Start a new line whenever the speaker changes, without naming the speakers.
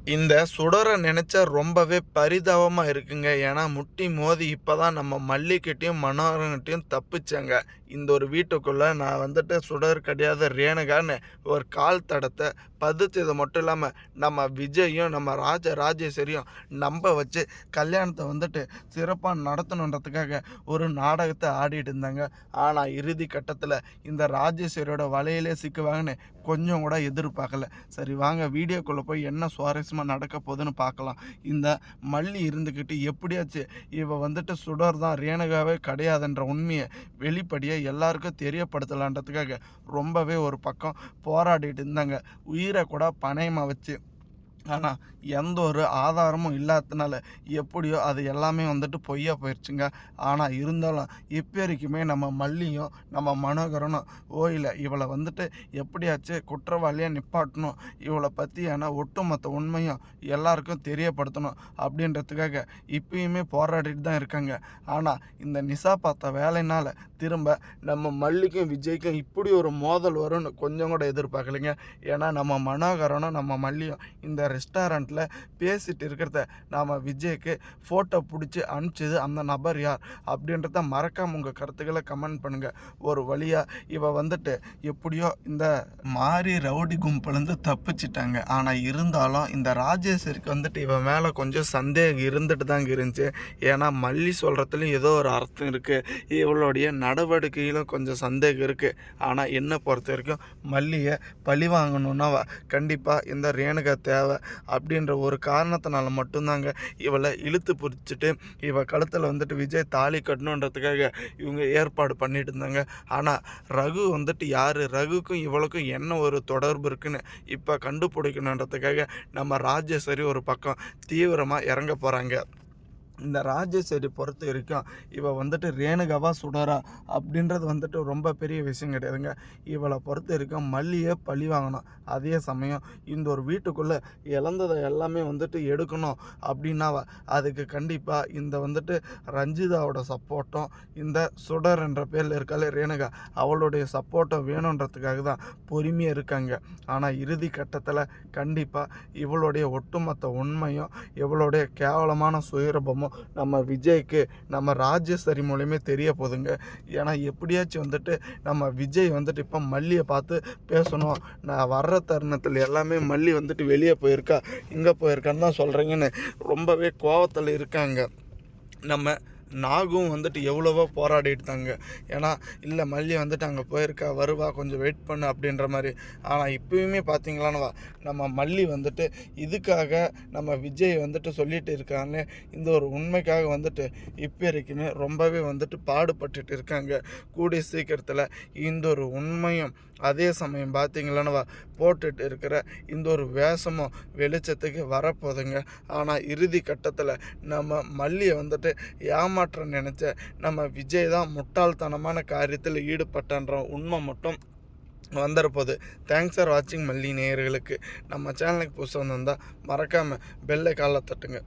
இந்த சுடர நினைச்சா ரொம்பவே பரிதாபமா இருக்குங்க. ஏன்னா, முட்டி மோதி இப்பதான் நம்ம மல்லிகிட்டயும், மனோகரன்கிட்டயும் தப்பிச்சேங்க. இந்த ஒரு வீட்டுக்குள்ள நான் வந்துட்டு சுடர் கிடையாத ரேணுகான்னு ஒரு கால் தடத்த பதிச்சது மட்டும் இல்லாம, நம்ம விஜயும், நம்ம ராஜேஸ்வரியும் நம்ப வச்சு கல்யாணத்த வந்துட்டு சிறப்பா நடத்தணுன்றதுக்காக ஒரு நாடகத்த ஆடிட்டு இருந்தாங்க. ஆனா, இறுதி கட்டத்துல இந்த ராஜேஸ்வரியோட வலையிலே சிக்குவாங்கன்னு கொஞ்சம் கூட எதிர்பார்க்கல. சரி வாங்க வீடியோக்குள்ள போய் என்ன சுவாரஸ்யமா நடக்க போகுதுன்னு பார்க்கலாம். இந்த மல்லி இருந்துக்கிட்டு எப்படியாச்சு இவ வந்துட்டு சுடர் தான் ரேணுகாவே கிடையாதுன்ற உண்மையை வெளிப்படையா எல்லாருக்கும் தெரியப்படுத்தலான்றதுக்காக ரொம்பவே ஒரு பக்கம் போராடிட்டு இருந்தாங்க. உயிரை கூட பணயமா வச்சு. ஆனா, எந்த ஒரு ஆதாரமும் இல்லாததுனால எப்படியோ அது எல்லாமே வந்துட்டு பொய்யா போயிருச்சுங்க. ஆனா இருந்தாலும் இப்ப வரைக்குமே நம்ம மல்லியும், நம்ம மனோகரனும் ஓயல. இவள வந்துட்டு எப்படியாச்சும் குற்றவாளியா நிப்பாட்டணும். இவள பத்தியான ஒட்டுமொத்த உண்மையும் எல்லாருக்கும் தெரியப்படுத்தணும் அப்படின்றதுக்காக இப்பயுமே போராடிட்டு தான் இருக்காங்க. ஆனா, இந்த நிஷா பார்த்த வேலையினால திரும்ப நம்ம மல்லிக்கும், விஜய்க்கும் இப்படி ஒரு மோதல் வரும்னு கொஞ்சம் கூட எதிர்பார்க்கலைங்க. ஏன்னா, நம்ம மனோகரனும், நம்ம மல்லியும் இந்த ரெஸ்டாரண்ட்டில் பேசிட்டு இருக்கிறத நாம் விஜய்க்கு ஃபோட்டோ பிடிச்சி அனுப்பிச்சது அந்த நபர் யார் அப்படின்றத மறக்காமல் உங்கள் கருத்துக்களை கமெண்ட் பண்ணுங்கள். ஒரு வழியாக இவ வந்துட்டு எப்படியோ இந்த மாறி ரவுடி கும்பலேருந்து தப்பிச்சிட்டாங்க. ஆனால் இருந்தாலும் இந்த ராஜேஸ்வரிக்கு வந்துட்டு இவன் மேலே கொஞ்சம் சந்தேகம் இருந்துட்டு தாங்க இருந்துச்சு. ஏன்னா மல்லி சொல்கிறதுலையும் ஏதோ ஒரு அர்த்தம் இருக்குது, இவளுடைய நடவடிக்கையிலும் கொஞ்சம் சந்தேகம் இருக்குது. ஆனால் என்னை பொறுத்த வரைக்கும் மல்லியை பழி வாங்கணுன்னா கண்டிப்பாக இந்த ரேணுகா தேவை அப்படின்ற ஒரு காரணத்தினால மட்டும்தாங்க இவளை இழுத்து பிடிச்சிட்டு இவள் கழுத்தில் வந்துட்டு விஜய் தாலி கட்டணுன்றதுக்காக இவங்க ஏற்பாடு பண்ணிட்டு இருந்தாங்க. ஆனால் ரகு வந்துட்டு யார், ரகுக்கும் இவளுக்கும் என்ன ஒரு தொடர்பு இருக்குன்னு இப்போ கண்டுபிடிக்கணுன்றதுக்காக நம்ம ராஜேஸ்வரி ஒரு பக்கம் தீவிரமாக இறங்க போகிறாங்க. இந்த ராஜேஸ்வரி பொறுத்த வரைக்கும் இவள் வந்துட்டு ரேணுகாவா சுடரா அப்படின்றது வந்துட்டு ரொம்ப பெரிய விஷயம் கிடையாதுங்க. இவளை பொறுத்த வரைக்கும் மல்லியை பழி வாங்கணும். அதே சமயம் இந்த ஒரு வீட்டுக்குள்ளே இழந்ததை எல்லாமே வந்துட்டு எடுக்கணும் அப்படின்னாவா அதுக்கு கண்டிப்பாக இந்த வந்துட்டு ரஞ்சிதாவோட சப்போர்ட்டும், இந்த சுடர் என்ற பேரில் இருக்காலே ரேணுகா அவளுடைய சப்போர்ட்டும் வேணுன்றதுக்காக தான் பொறுமையாக இருக்காங்க. ஆனால் இறுதி கட்டத்தில் கண்டிப்பாக இவளுடைய ஒட்டுமொத்த உண்மையும், இவளுடைய கேவலமான சுயரூபமும் நம்ம விஜய்க்கு நம்ம ராஜேஸ்வரி மூலமே தெரிய போகுதுங்க. ஏன்னா எப்படியாச்சும் வந்துட்டு நம்ம விஜய் வந்துட்டு இப்போ மல்லியை பார்த்து பேசணும், நான் வர்ற தருணத்தில் எல்லாமே மல்லி வந்துட்டு வெளியே போயிருக்கா, இங்கே போயிருக்கான்னு தான் சொல்கிறீங்கன்னு ரொம்பவே கோவத்தில் இருக்காங்க. நம்ம நாகும் வந்துட்டு எவ்வளவோ போராடிட்டு தாங்க. ஏன்னா இல்லை மல்லி வந்துட்டு அங்கே போயிருக்கா, வருவா, கொஞ்சம் வெயிட் பண்ணு அப்படின்ற மாதிரி. ஆனால் இப்போயுமே பார்த்தீங்களானவா நம்ம மல்லி வந்துட்டு இதுக்காக நம்ம விஜய் வந்துட்டு சொல்லிட்டு இருக்காங்க. இந்த ஒரு உண்மைக்காக வந்துட்டு இப்போ வரைக்குமே ரொம்பவே வந்துட்டு பாடுபட்டுட்டு இருக்காங்க. கூடிய சீக்கிரத்தில் இந்த ஒரு உண்மையும் அதே சமயம் பார்த்தீங்களானவா போட்டுட்டு இருக்கிற இந்த ஒரு வேஷமும் வெளிச்சத்துக்கு வரப்போகுதுங்க. ஆனால் இறுதி கட்டத்தில் நம்ம மல்லியை வந்துட்டு ஏமாற்ற நினச்ச நம்ம விஜய் தான் முட்டாள்தனமான காரியத்தில் ஈடுபட்டான்ற உண்மை மட்டும் வந்துடப்போகுது. தேங்க்ஸ் ஃபார் வாட்சிங் மல்லி நேயர்களுக்கு. நம்ம சேனலுக்கு புதுசாக வந்திருந்தால் மறக்காமல் பெல்லை காலில் தட்டுங்க.